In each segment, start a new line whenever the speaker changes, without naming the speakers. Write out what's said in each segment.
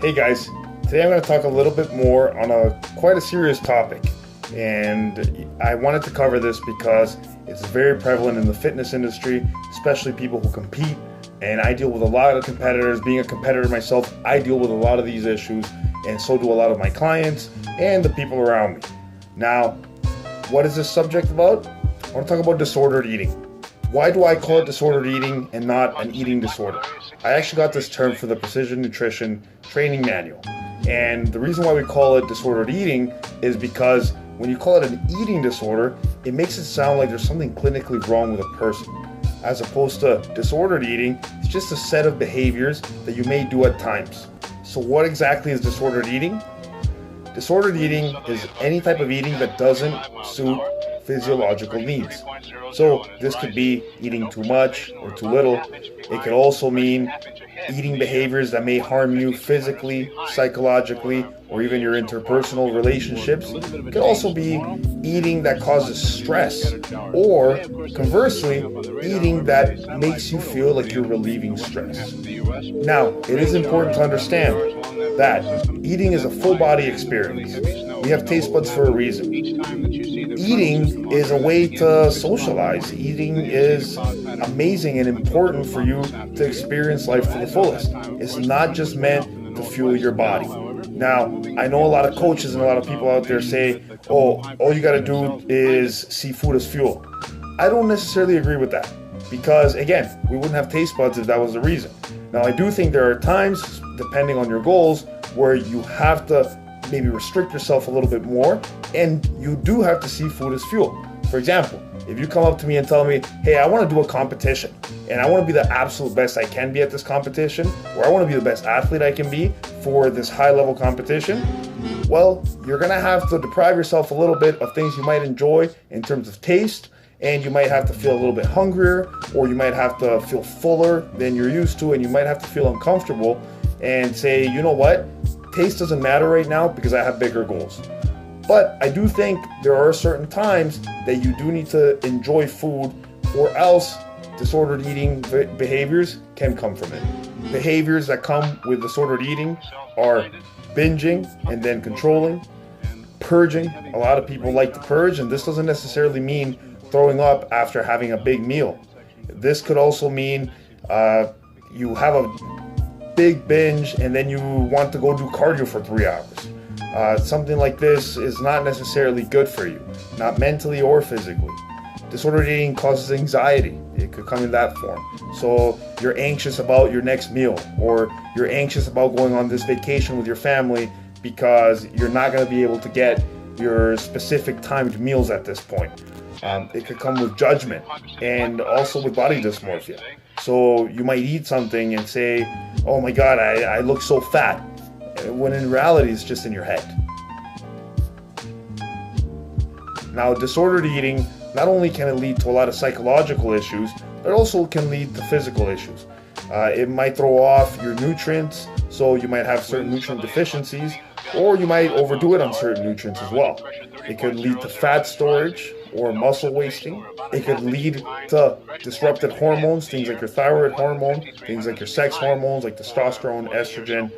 Hey guys, today I'm going to talk a little bit more on quite a serious topic, and I wanted to cover this because it's very prevalent in the fitness industry, especially people who compete, and I deal with a lot of competitors. Being a competitor myself, I deal with a lot of these issues, and so do a lot of my clients and the people around me. Now, what is this subject about? I want to talk about disordered eating. Why do I call it disordered eating and not an eating disorder? I actually got this term for the Precision Nutrition Training Manual. And the reason why we call it disordered eating is because when you call it an eating disorder, it makes it sound like there's something clinically wrong with a person. As opposed to disordered eating, it's just a set of behaviors that you may do at times. So what exactly is disordered eating? Disordered eating is any type of eating that doesn't suit physiological needs. So this could be eating too much or too little. It could also mean eating behaviors that may harm you physically, psychologically, or even your interpersonal relationships. It could also be eating that causes stress, or conversely, eating that makes you feel like you're relieving stress. Now, it is important to understand that eating is a full body experience. We have taste buds for a reason. Eating is a way to socialize. Eating is amazing and important for you to experience life to the fullest. It's not just meant to fuel your body. Now, I know a lot of coaches and a lot of people out there say, oh, all you got to do is see food as fuel. I don't necessarily agree with that because, again, we wouldn't have taste buds if that was the reason. Now, I do think there are times, depending on your goals, where you have to maybe restrict yourself a little bit more, and you do have to see food as fuel. For example, if you come up to me and tell me, hey, I want to do a competition, and I want to be the absolute best I can be at this competition, or I want to be the best athlete I can be for this high-level competition, well, you're going to have to deprive yourself a little bit of things you might enjoy in terms of taste, and you might have to feel a little bit hungrier, or you might have to feel fuller than you're used to, and you might have to feel uncomfortable and say, you know what? Taste doesn't matter right now because I have bigger goals. But I do think there are certain times that you do need to enjoy food, or else disordered eating behaviors can come from it. Behaviors that come with disordered eating are binging and then controlling, purging. A lot of people like to purge, and this doesn't necessarily mean throwing up after having a big meal. This could also mean you have a big binge and then you want to go do cardio for 3 hours. Something like this is not necessarily good for you, not mentally or physically. Disordered eating causes anxiety. It could come in that form. So you're anxious about your next meal, or you're anxious about going on this vacation with your family because you're not going to be able to get your specific timed meals at this point. It could come with judgment and also with body dysmorphia. So you might eat something and say, oh my God, I look so fat, when in reality it's just in your head. Now, disordered eating, not only can it lead to a lot of psychological issues, but also can lead to physical issues. It might throw off your nutrients, so you might have certain nutrient deficiencies, or you might overdo it on certain nutrients as well. It could lead to fat storage or muscle wasting. It could lead to disrupted hormones, things like your thyroid hormone, things like your sex hormones like testosterone, estrogen,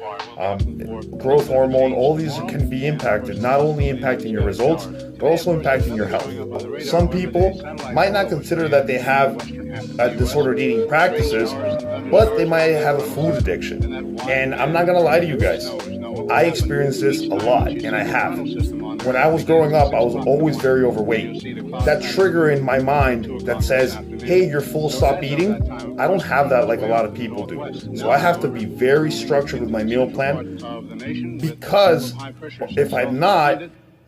growth hormone. All these can be impacted, not only impacting your results, but also impacting your health. Some people might not consider that they have disordered eating practices, but they might have a food addiction. And I'm not going to lie to you guys. I experienced this a lot, and I have. When I was growing up, I was always very overweight. That trigger in my mind that says, hey, you're full, stop eating, I don't have that like a lot of people do. So I have to be very structured with my meal plan, because if I'm not,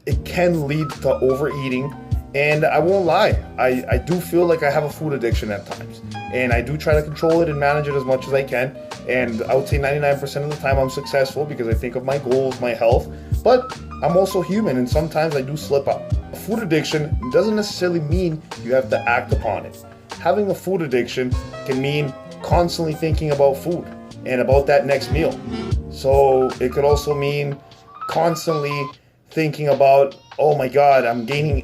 it can lead to overeating. And I won't lie, I do feel like I have a food addiction at times. And I do try to control it and manage it as much as I can. And I would say 99% of the time I'm successful because I think of my goals, my health. But I'm also human, and sometimes I do slip up. A food addiction doesn't necessarily mean you have to act upon it. Having a food addiction can mean constantly thinking about food and about that next meal. So it could also mean constantly thinking about, oh my God, I'm getting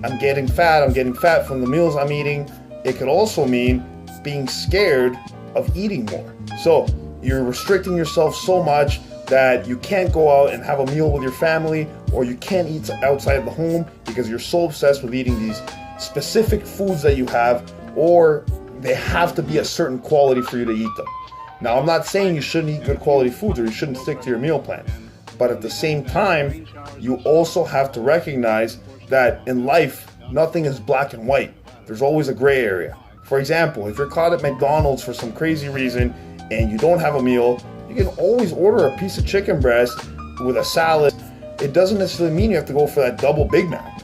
fat from the meals I'm eating. It could also mean being scared of eating more. So you're restricting yourself so much that you can't go out and have a meal with your family, or you can't eat outside the home because you're so obsessed with eating these specific foods that you have, or they have to be a certain quality for you to eat them. Now, I'm not saying you shouldn't eat good quality foods or you shouldn't stick to your meal plan, but at the same time, you also have to recognize that in life, nothing is black and white. There's always a gray area. For example, if you're caught at McDonald's for some crazy reason and you don't have a meal, you can always order a piece of chicken breast with a salad. It doesn't necessarily mean you have to go for that double Big Mac.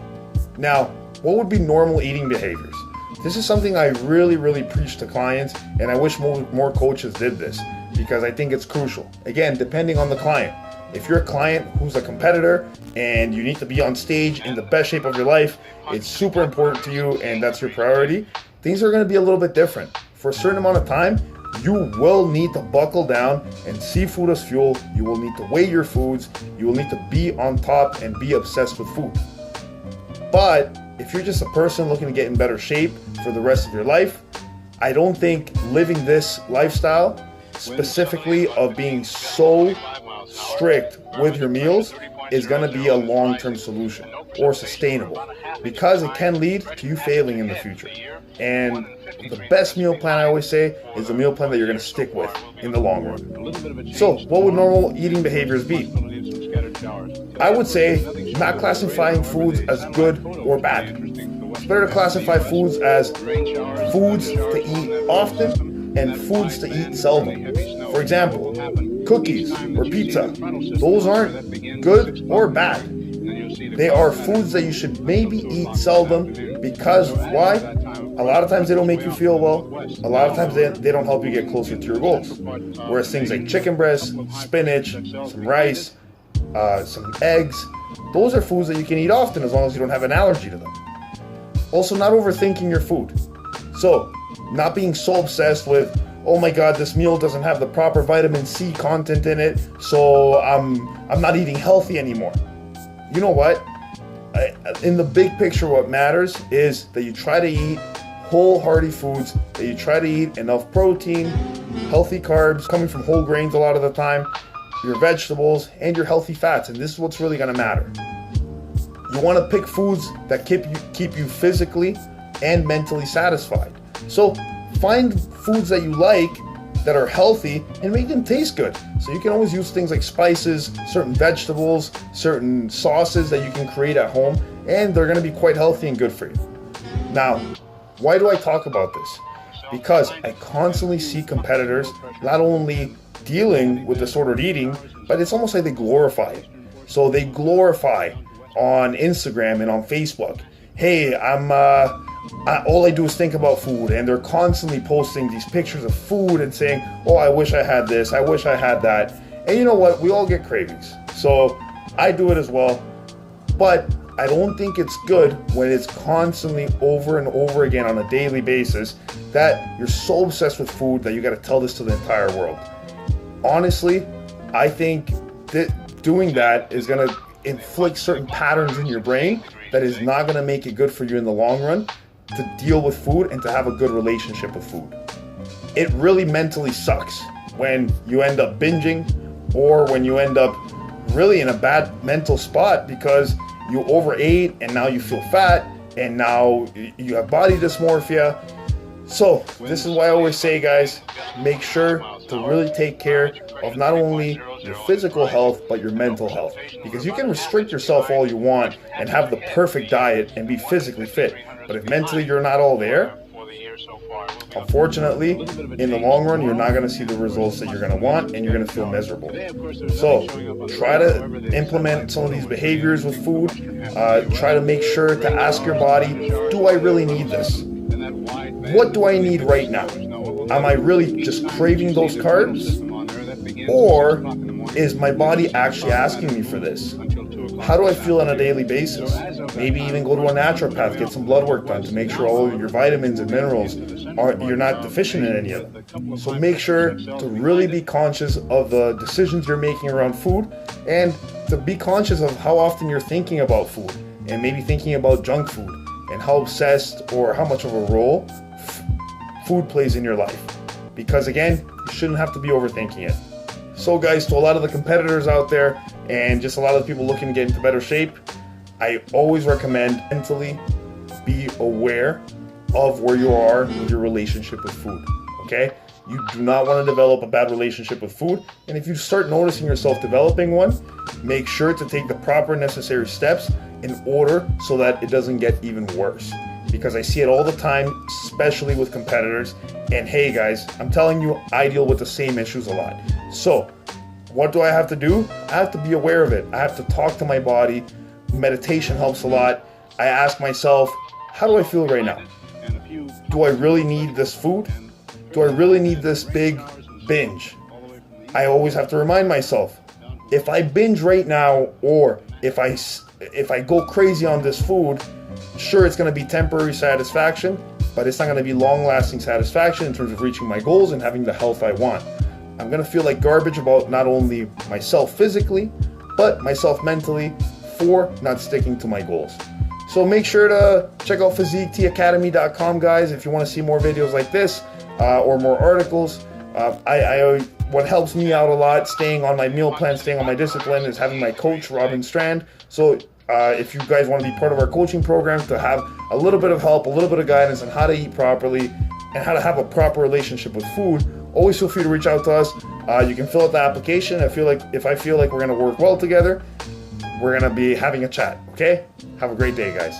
Now, what would be normal eating behaviors? This is something I really preach to clients, and I wish more coaches did this because I think it's crucial. Again, depending on the client. If you're a client who's a competitor and you need to be on stage in the best shape of your life, it's super important to you and that's your priority, things are going to be a little bit different. For a certain amount of time, you will need to buckle down and see food as fuel. You will need to weigh your foods. You will need to be on top and be obsessed with food. But if you're just a person looking to get in better shape for the rest of your life, I don't think living this lifestyle, specifically of being so strict with your meals, is going to be a long-term solution or sustainable, because it can lead to you failing in the future. And the best meal plan, I always say, is a meal plan that you're going to stick with in the long run. So what would normal eating behaviors be? I would say not classifying foods as good or bad. It's better to classify foods as foods to eat often and foods to eat seldom. For example, cookies or pizza, those aren't good or bad. They are foods that you should maybe eat seldom because why? A lot of times they don't make you feel well. A lot of times they don't help you get closer to your goals. Whereas things like chicken breast, spinach, some rice, some eggs, those are foods that you can eat often as long as you don't have an allergy to them. Also, not overthinking your food. So, not being so obsessed with, oh my God, this meal doesn't have the proper vitamin C content in it, so I'm not eating healthy anymore. You know what? In the big picture, what matters is that you try to eat whole hearty foods, that you try to eat enough protein, healthy carbs coming from whole grains a lot of the time, your vegetables, and your healthy fats. And this is what's really going to matter. You want to pick foods that keep you physically and mentally satisfied. So find foods that you like that are healthy and make them taste good. So you can always use things like spices, certain vegetables, certain sauces that you can create at home, and they're going to be quite healthy and good for you. Now, why do I talk about this? Because I constantly see competitors not only dealing with disordered eating, but it's almost like they glorify it. So they glorify on Instagram and on Facebook, hey, all I do is think about food, and they're constantly posting these pictures of food and saying, oh, I wish I had this, I wish I had that. And you know what? We all get cravings. So I do it as well. But I don't think it's good when it's constantly over and over again on a daily basis that you're so obsessed with food that you got to tell this to the entire world. Honestly, I think that doing that is going to inflict certain patterns in your brain that is not going to make it good for you in the long run to deal with food and to have a good relationship with food. It really mentally sucks when you end up binging or when you end up really in a bad mental spot because you overate and now you feel fat and now you have body dysmorphia. So this is why I always say, guys, make sure to really take care of not only your physical health, but your mental health. Because you can restrict yourself all you want and have the perfect diet and be physically fit. But if mentally you're not all there, unfortunately, in the long run, you're not going to see the results that you're going to want and you're going to feel miserable. So try to implement some of these behaviors with food. Try to make sure to ask your body, do I really need this? What do I need right now? Am I really just craving those carbs? Or is my body actually asking me for this? How do I feel on a daily basis? Maybe even go to a naturopath, get some blood work done to make sure all of your vitamins and minerals you're not deficient in any of them. So make sure to really be conscious of the decisions you're making around food and to be conscious of how often you're thinking about food and maybe thinking about junk food and how obsessed or how much of a role food plays in your life. Because again, you shouldn't have to be overthinking it. So guys, to a lot of the competitors out there and just a lot of the people looking to get into better shape, I always recommend mentally be aware of where you are in your relationship with food, okay? You do not want to develop a bad relationship with food, and if you start noticing yourself developing one, make sure to take the proper necessary steps in order so that it doesn't get even worse. Because I see it all the time, especially with competitors, and hey guys, I'm telling you, I deal with the same issues a lot. So, what do I have to do? I have to be aware of it. I have to talk to my body. Meditation helps a lot. I ask myself, how do I feel right now? Do I really need this food? Do I really need this big binge? I always have to remind myself, if I binge right now, or if I go crazy on this food, sure, it's going to be temporary satisfaction, but it's not going to be long-lasting satisfaction in terms of reaching my goals and having the health I want. I'm going to feel like garbage about not only myself physically, but myself mentally for not sticking to my goals. So make sure to check out physiqueacademy.com, guys, if you want to see more videos like this or more articles. What helps me out a lot, staying on my meal plan, staying on my discipline, is having my coach, Robin Strand. So if you guys want to be part of our coaching program to have a little bit of help, a little bit of guidance on how to eat properly and how to have a proper relationship with food, always feel free to reach out to us. You can fill out the application. If I feel like we're going to work well together, we're going to be having a chat, okay? Have a great day, guys.